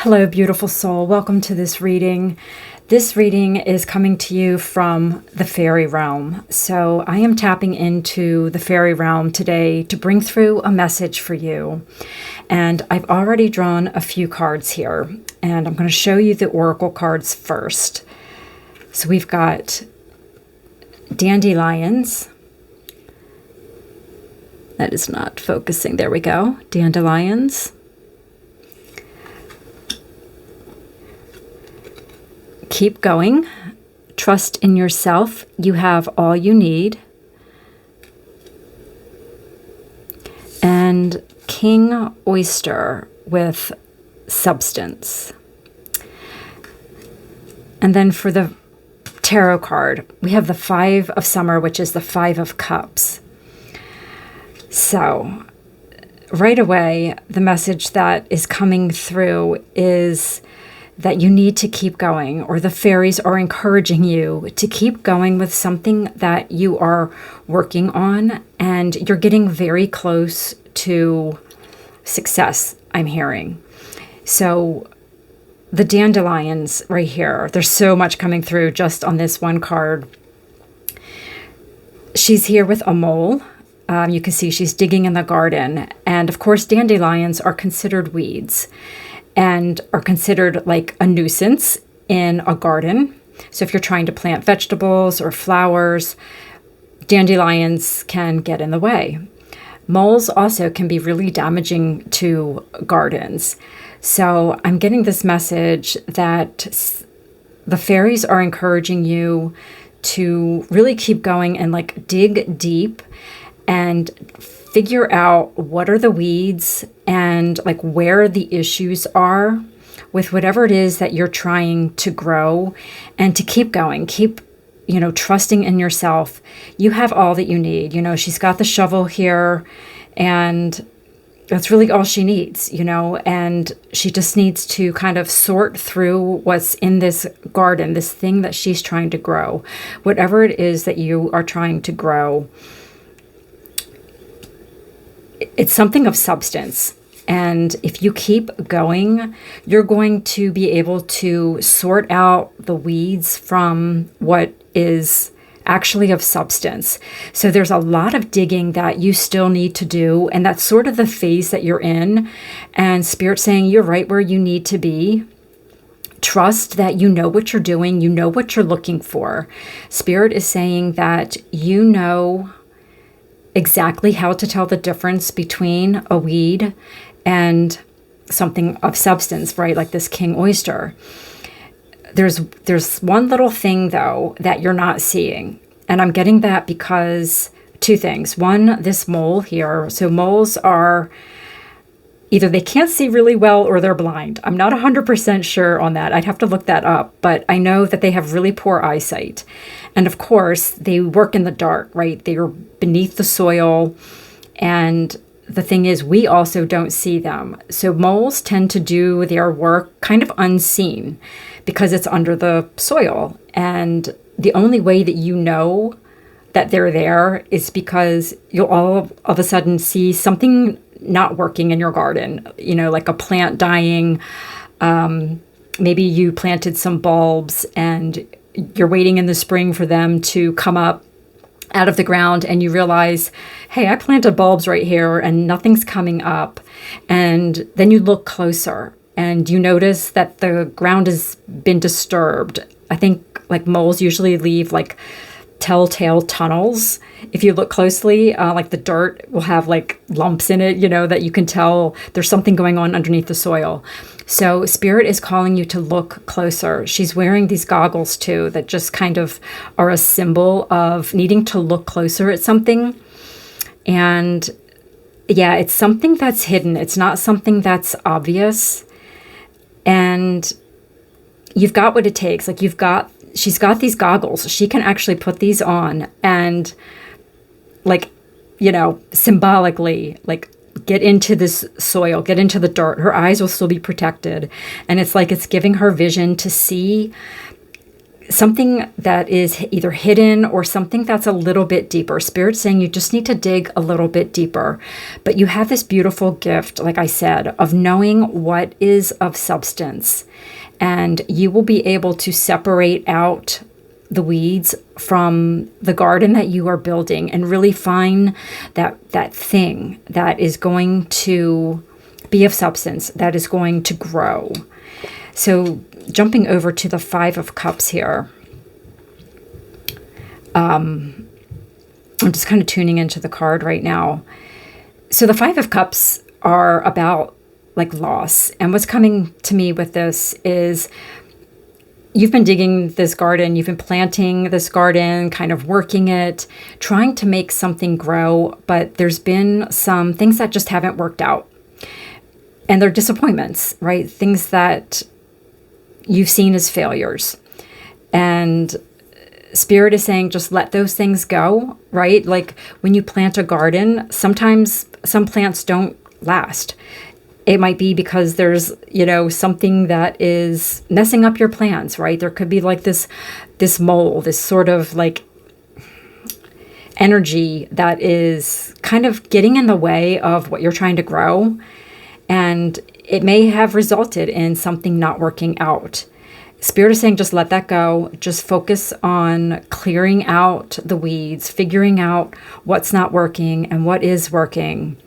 Hello, beautiful soul. Welcome to this reading. This reading is coming to you from the fairy realm. So I am tapping into the fairy realm today to bring through a message for you. And I've already drawn a few cards here, and I'm going to show you the oracle cards first. So we've got dandelions. That is not focusing. There we go. Dandelions. Keep going. Trust in yourself. You have all you need. And King Oyster with substance. And then for the tarot card, we have the Five of Summer, which is the Five of Cups. So right away, the message that is coming through is that you need to keep going, or the fairies are encouraging you to keep going with something that you are working on, and you're getting very close to success, I'm hearing. So the dandelions right here, there's so much coming through just on this one card. She's here with a mole. You can see she's digging in the garden. And of course, dandelions are considered weeds and are considered like a nuisance in a garden. So if you're trying to plant vegetables or flowers, dandelions can get in the way. Moles also can be really damaging to gardens. So I'm getting this message that the fairies are encouraging you to really keep going and like dig deep and figure out what are the weeds and like where the issues are with whatever it is that you're trying to grow, and to keep going, keep, trusting in yourself. You have all that you need. She's got the shovel here, and that's really all she needs, and she just needs to kind of sort through what's in this garden, this thing that she's trying to grow, whatever it is that you are trying to grow. It's something of substance. And if you keep going, you're going to be able to sort out the weeds from what is actually of substance. So there's a lot of digging that you still need to do. And that's sort of the phase that you're in. And Spirit's saying you're right where you need to be. Trust that you know what you're doing. You know what you're looking for. Spirit is saying that you know exactly how to tell the difference between a weed and something of substance, right? Like this king oyster. There's one little thing though that you're not seeing. And I'm getting that because two things. One, this mole here. So moles are either they can't see really well or they're blind. I'm not 100% sure on that. I'd have to look that up, but I know that they have really poor eyesight. And of course, they work in the dark, right? They are beneath the soil. And the thing is, we also don't see them. So moles tend to do their work kind of unseen because it's under the soil. And the only way that you know that they're there is because you'll all of a sudden see something not working in your garden, like a plant dying. Maybe you planted some bulbs and you're waiting in the spring for them to come up out of the ground, and you realize, hey, I planted bulbs right here and nothing's coming up. And then you look closer and you notice that the ground has been disturbed. I think like moles usually leave like telltale tunnels. If you look closely, like the dirt will have like lumps in it, that you can tell there's something going on underneath the soil. So Spirit is calling you to look closer. She's wearing these goggles too that just kind of are a symbol of needing to look closer at something. And yeah, it's something that's hidden. It's not something that's obvious. And you've got what it takes. Like she's got these goggles. She can actually put these on and symbolically, get into this soil, get into the dirt. Her eyes will still be protected. And it's like it's giving her vision to see something that is either hidden or something that's a little bit deeper. Spirit's saying you just need to dig a little bit deeper. But you have this beautiful gift, like I said, of knowing what is of substance. And you will be able to separate out the weeds from the garden that you are building and really find that thing that is going to be of substance, that is going to grow. So jumping over to the Five of Cups here, I'm just kind of tuning into the card right now. So the Five of Cups are about like loss. And what's coming to me with this is you've been digging this garden, you've been planting this garden, kind of working it, trying to make something grow, but there's been some things that just haven't worked out. And they're disappointments, right? Things that you've seen as failures. And Spirit is saying, just let those things go, right? Like when you plant a garden, sometimes some plants don't last. It might be because there's, something that is messing up your plans, right? There could be like this mole, this sort of like energy that is kind of getting in the way of what you're trying to grow. And it may have resulted in something not working out. Spirit is saying, just let that go. Just focus on clearing out the weeds, figuring out what's not working and what is working.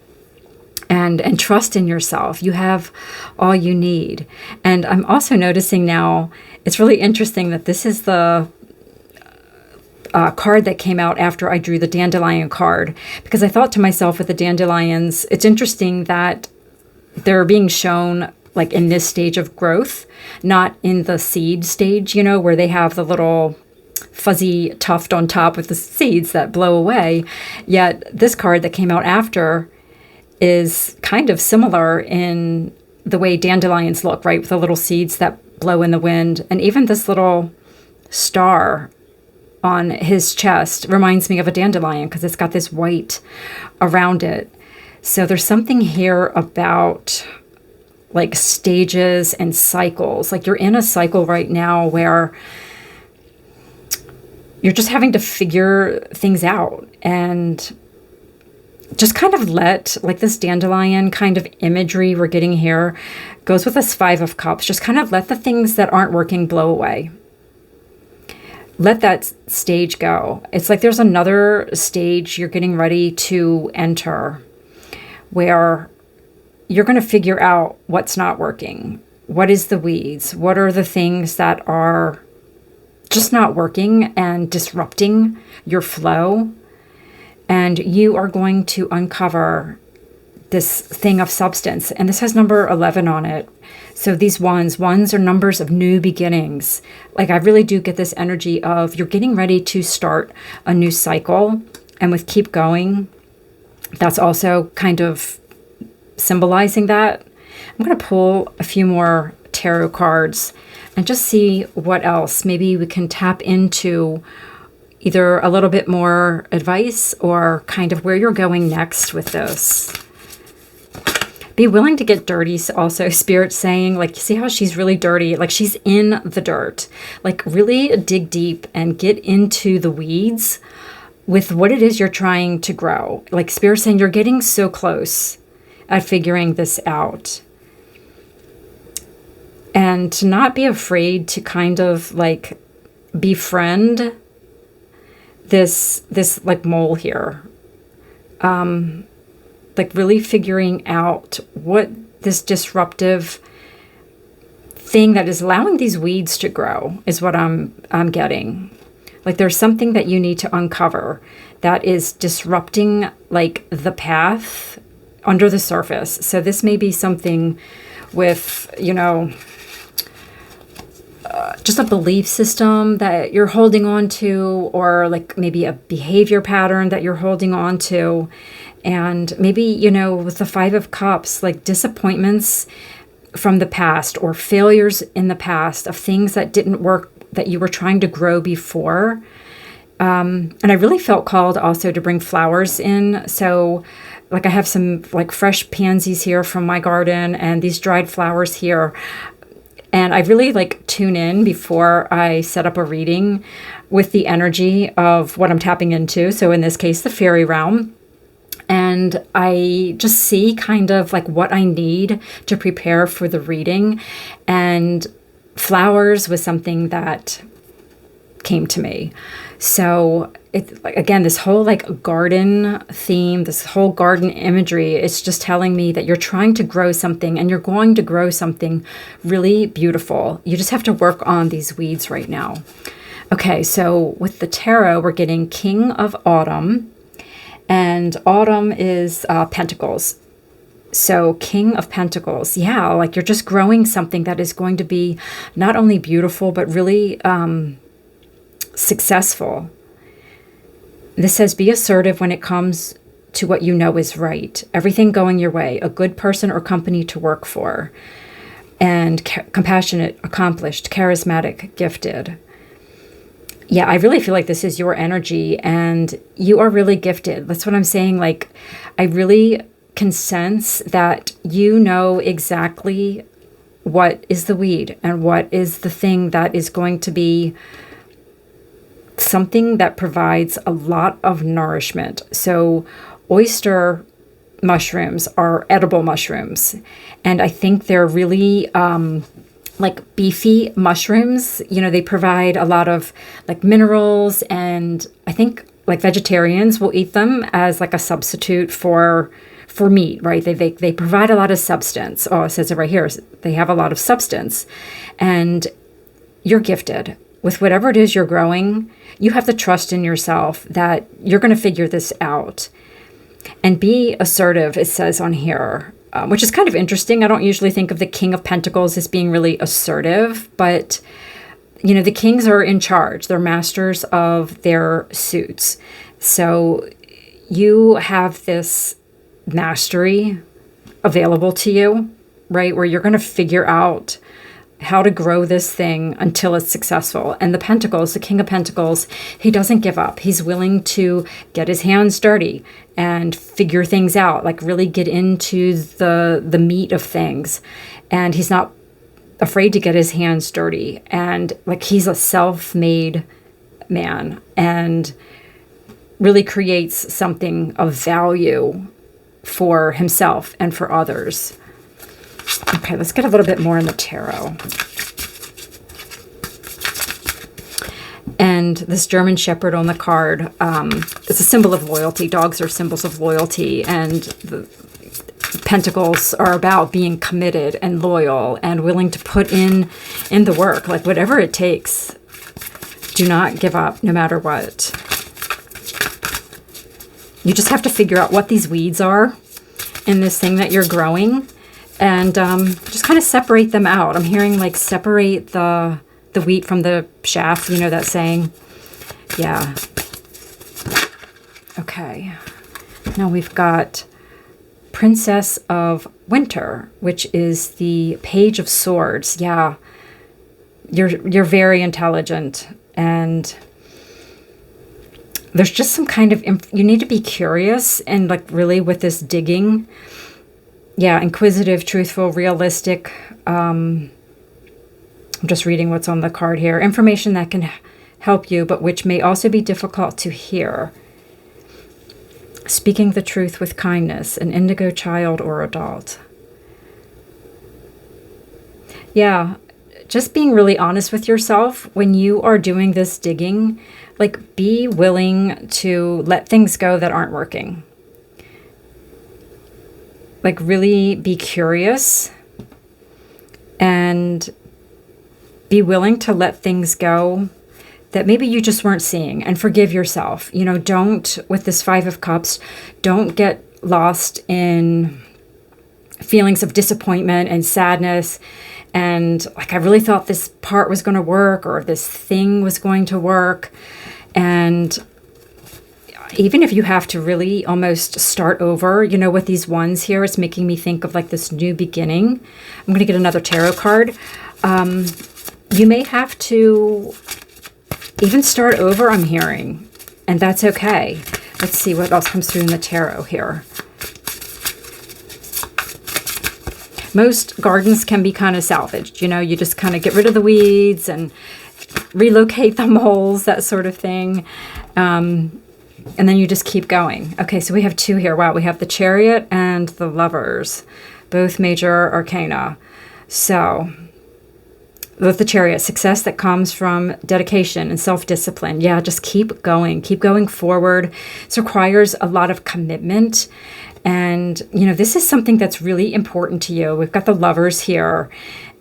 And trust in yourself. You have all you need. And I'm also noticing now, it's really interesting that this is the card that came out after I drew the dandelion card. Because I thought to myself with the dandelions, it's interesting that they're being shown like in this stage of growth, not in the seed stage, where they have the little fuzzy tuft on top with the seeds that blow away. Yet this card that came out after is kind of similar in the way dandelions look, right? With the little seeds that blow in the wind. And even this little star on his chest reminds me of a dandelion because it's got this white around it. So there's something here about like stages and cycles. Like you're in a cycle right now where you're just having to figure things out and just kind of let, like this dandelion kind of imagery we're getting here goes with this Five of Cups. Just kind of let the things that aren't working blow away. Let that stage go. It's like there's another stage you're getting ready to enter where you're going to figure out what's not working. What is the weeds? What are the things that are just not working and disrupting your flow? And you are going to uncover this thing of substance. And this has number 11 on it. So these ones are numbers of new beginnings. Like I really do get this energy of you're getting ready to start a new cycle. And with keep going, that's also kind of symbolizing that. I'm going to pull a few more tarot cards and just see what else. Maybe we can tap into either a little bit more advice or kind of where you're going next with this. Be willing to get dirty. Also, Spirit saying, like, you see how she's really dirty? Like she's in the dirt. Like really dig deep and get into the weeds with what it is you're trying to grow. Like Spirit saying, you're getting so close at figuring this out. And to not be afraid to kind of like befriend this like mole here. Like really figuring out what this disruptive thing that is allowing these weeds to grow is what I'm getting. Like there's something that you need to uncover that is disrupting like the path under the surface. So this may be something with, just a belief system that you're holding on to, or like maybe a behavior pattern that you're holding on to. And maybe, with the Five of Cups, like disappointments from the past or failures in the past of things that didn't work that you were trying to grow before. And I really felt called also to bring flowers in. So like I have some like fresh pansies here from my garden and these dried flowers here. And I really like tune in before I set up a reading with the energy of what I'm tapping into. So in this case, the fairy realm. And I just see kind of like what I need to prepare for the reading. And flowers was something that came to me. So it, again, this whole like garden theme, this whole garden imagery, it's just telling me that you're trying to grow something, and you're going to grow something really beautiful. You just have to work on these weeds right now. Okay, so with the tarot, we're getting King of Autumn, and Autumn is Pentacles. So King of Pentacles, yeah, like you're just growing something that is going to be not only beautiful, but really successful. This says, be assertive when it comes to what you know is right. Everything going your way, a good person or company to work for. And compassionate, accomplished, charismatic, gifted. Yeah, I really feel like this is your energy, and you are really gifted. That's what I'm saying. Like, I really can sense that you know exactly what is the weed and what is the thing that is going to be something that provides a lot of nourishment. So oyster mushrooms are edible mushrooms, and I think they're really like beefy mushrooms. You know, they provide a lot of like minerals, and I think like vegetarians will eat them as like a substitute for meat, right? They provide a lot of substance. Oh, it says it right here. They have a lot of substance, and you're gifted with whatever it is you're growing. You have the trust in yourself that you're going to figure this out. And be assertive, it says on here, which is kind of interesting. I don't usually think of the King of Pentacles as being really assertive, but, you know, the kings are in charge. They're masters of their suits. So you have this mastery available to you, right? Where you're going to figure out how to grow this thing until it's successful. And the Pentacles, the King of Pentacles, he doesn't give up. He's willing to get his hands dirty and figure things out, like really get into the meat of things. And he's not afraid to get his hands dirty. And like he's a self-made man and really creates something of value for himself and for others. Okay, let's get a little bit more in the tarot. And this German Shepherd on the card, it's a symbol of loyalty. Dogs are symbols of loyalty, and the Pentacles are about being committed and loyal and willing to put in the work, like whatever it takes. Do not give up no matter what. You just have to figure out what these weeds are in this thing that you're growing. And just kind of separate them out. I'm hearing like separate the wheat from the chaff, you know that saying? Yeah. Okay. Now we've got Princess of Winter, which is the Page of Swords. Yeah. You're very intelligent, and there's just some kind of you need to be curious, and like really with this digging. Yeah, inquisitive, truthful, realistic. I'm just reading what's on the card here. Information that can help you, but which may also be difficult to hear. Speaking the truth with kindness, an indigo child or adult. Yeah, just being really honest with yourself when you are doing this digging. Like, be willing to let things go that aren't working. Like, really be curious and be willing to let things go that maybe you just weren't seeing, and forgive yourself. You know, don't, with this Five of Cups, don't get lost in feelings of disappointment and sadness. And like, I really thought this part was going to work, or this thing was going to work. And even if you have to really almost start over, you know, with these ones here, it's making me think of like this new beginning. I'm going to get another tarot card. You may have to even start over, I'm hearing, and that's okay. Let's see what else comes through in the tarot here. most gardens can be kind of salvaged. You just kind of get rid of the weeds and relocate the moles, that sort of thing. And then you just keep going. Okay, so we have 2 here. Wow, we have the Chariot and the Lovers, both major arcana. So with the Chariot, success that comes from dedication and self-discipline. Yeah, just keep going forward. This requires a lot of commitment. And, this is something that's really important to you. We've got the Lovers here,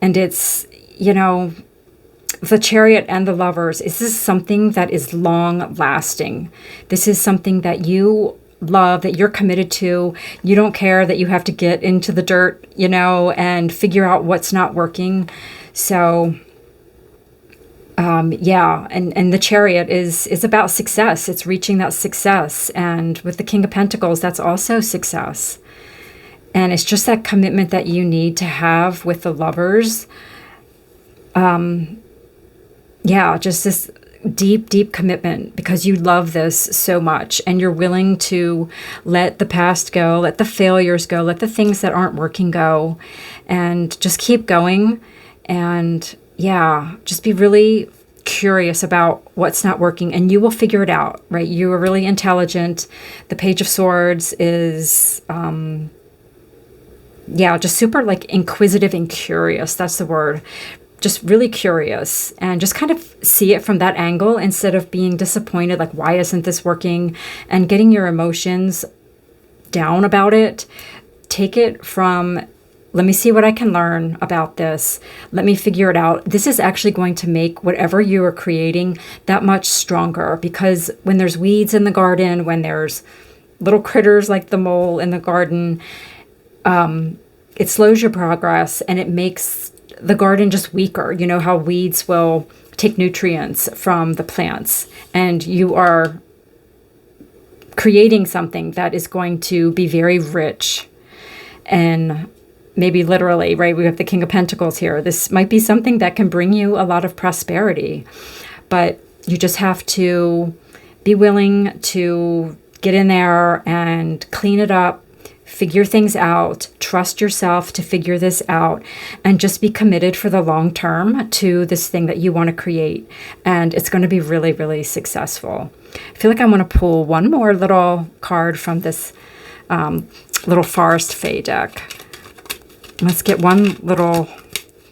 and it's, the Chariot and the Lovers, this is something that is long lasting. This is something that you love, that you're committed to. You don't care that you have to get into the dirt, and figure out what's not working. So, and the Chariot is about success. It's reaching that success. And with the King of Pentacles, that's also success. And it's just that commitment that you need to have with the Lovers. Just this deep commitment, because you love this so much and you're willing to let the past go, let the failures go, let the things that aren't working go, and just keep going. And just be really curious about what's not working, and you will figure it out, right? You are really intelligent. The Page of Swords is, just super like inquisitive and curious. That's the word. Just really curious, and just kind of see it from that angle instead of being disappointed, like, why isn't this working? And getting your emotions down about it. Take it from, let me see what I can learn about this. Let me figure it out. This is actually going to make whatever you are creating that much stronger, because when there's weeds in the garden, when there's little critters like the mole in the garden, it slows your progress and it makes the garden just weaker. You know how weeds will take nutrients from the plants, and you are creating something that is going to be very rich, and maybe literally, right? We have the King of Pentacles here. This might be something that can bring you a lot of prosperity, but you just have to be willing to get in there and clean it up, figure things out, trust yourself to figure this out, and just be committed for the long term to this thing that you want to create. And it's going to be really, really successful. I feel like I want to pull one more little card from this little Forest Fae deck. Let's get one little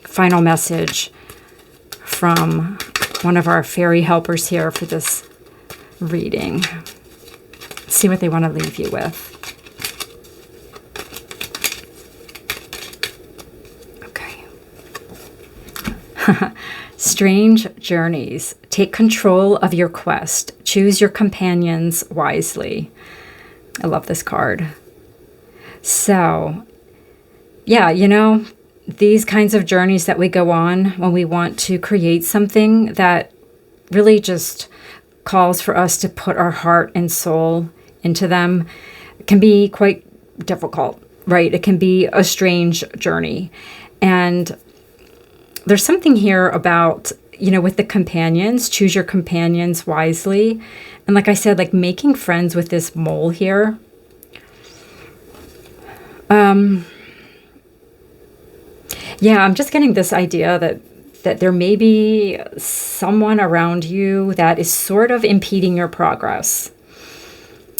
final message from one of our fairy helpers here for this reading. Let's see what they want to leave you with. Strange journeys. Take control of your quest. Choose your companions wisely. I love this card. So, these kinds of journeys that we go on when we want to create something that really just calls for us to put our heart and soul into them can be quite difficult, right? It can be a strange journey. And there's something here about, with the companions, choose your companions wisely. And like I said, like making friends with this mole here. I'm just getting this idea that there may be someone around you that is sort of impeding your progress.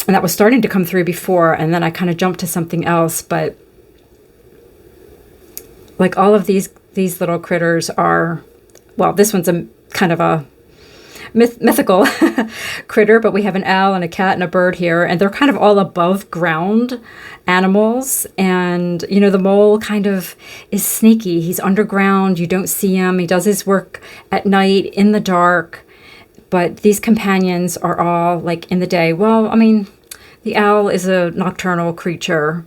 And that was starting to come through before, and then I kind of jumped to something else. But like all of these little critters are, well, this one's a kind of a mythical critter, but we have an owl and a cat and a bird here, and they're kind of all above ground animals. And, the mole kind of is sneaky. He's underground. You don't see him. He does his work at night in the dark. But these companions are all like in the day. Well, I mean, the owl is a nocturnal creature,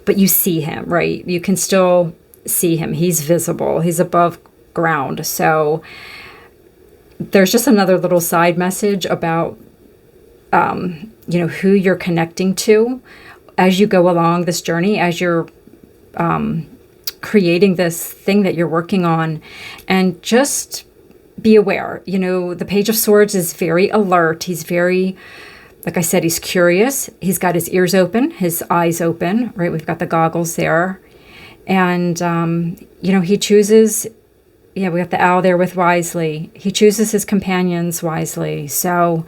but you see him, right? You can still see him. He's visible. He's above ground. So there's just another little side message about, who you're connecting to as you go along this journey, as you're creating this thing that you're working on. And just be aware. The Page of Swords is very alert. He's very, like I said, he's curious. He's got his ears open, his eyes open, right? We've got the goggles there. And, he chooses, yeah, we got the owl there with wisely. He chooses his companions wisely. So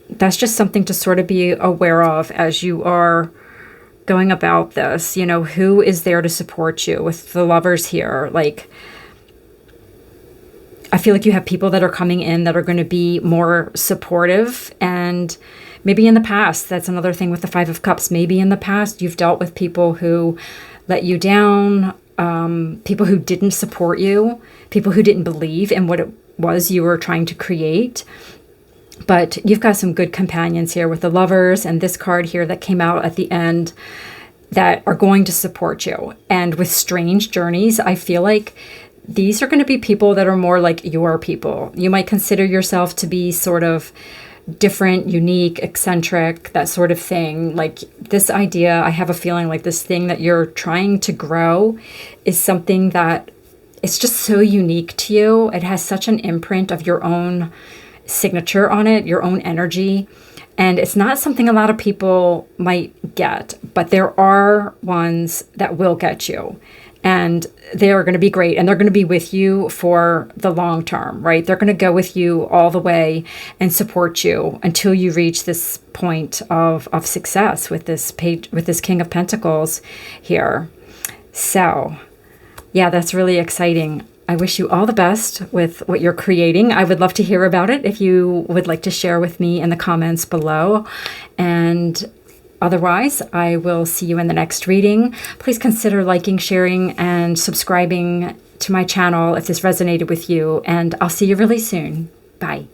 that's just something to sort of be aware of as you are going about this. Who is there to support you with the lovers here? Like, I feel like you have people that are coming in that are going to be more supportive. And maybe in the past, that's another thing with the Five of Cups. Maybe in the past, you've dealt with people who let you down, people who didn't support you, people who didn't believe in what it was you were trying to create. But you've got some good companions here with the lovers and this card here that came out at the end that are going to support you. And with strange journeys, I feel like these are going to be people that are more like your people. You might consider yourself to be sort of different, unique, eccentric, that sort of thing. Like this idea, I have a feeling like this thing that you're trying to grow is something that it's just so unique to you. It has such an imprint of your own signature on it, your own energy. And it's not something a lot of people might get, but there are ones that will get you. And they are going to be great. And they're going to be with you for the long term, right? They're going to go with you all the way and support you until you reach this point of success with this page, with this King of Pentacles here. So, yeah, that's really exciting. I wish you all the best with what you're creating. I would love to hear about it if you would like to share with me in the comments below. And otherwise, I will see you in the next reading. Please consider liking, sharing, and subscribing to my channel if this resonated with you. And I'll see you really soon. Bye.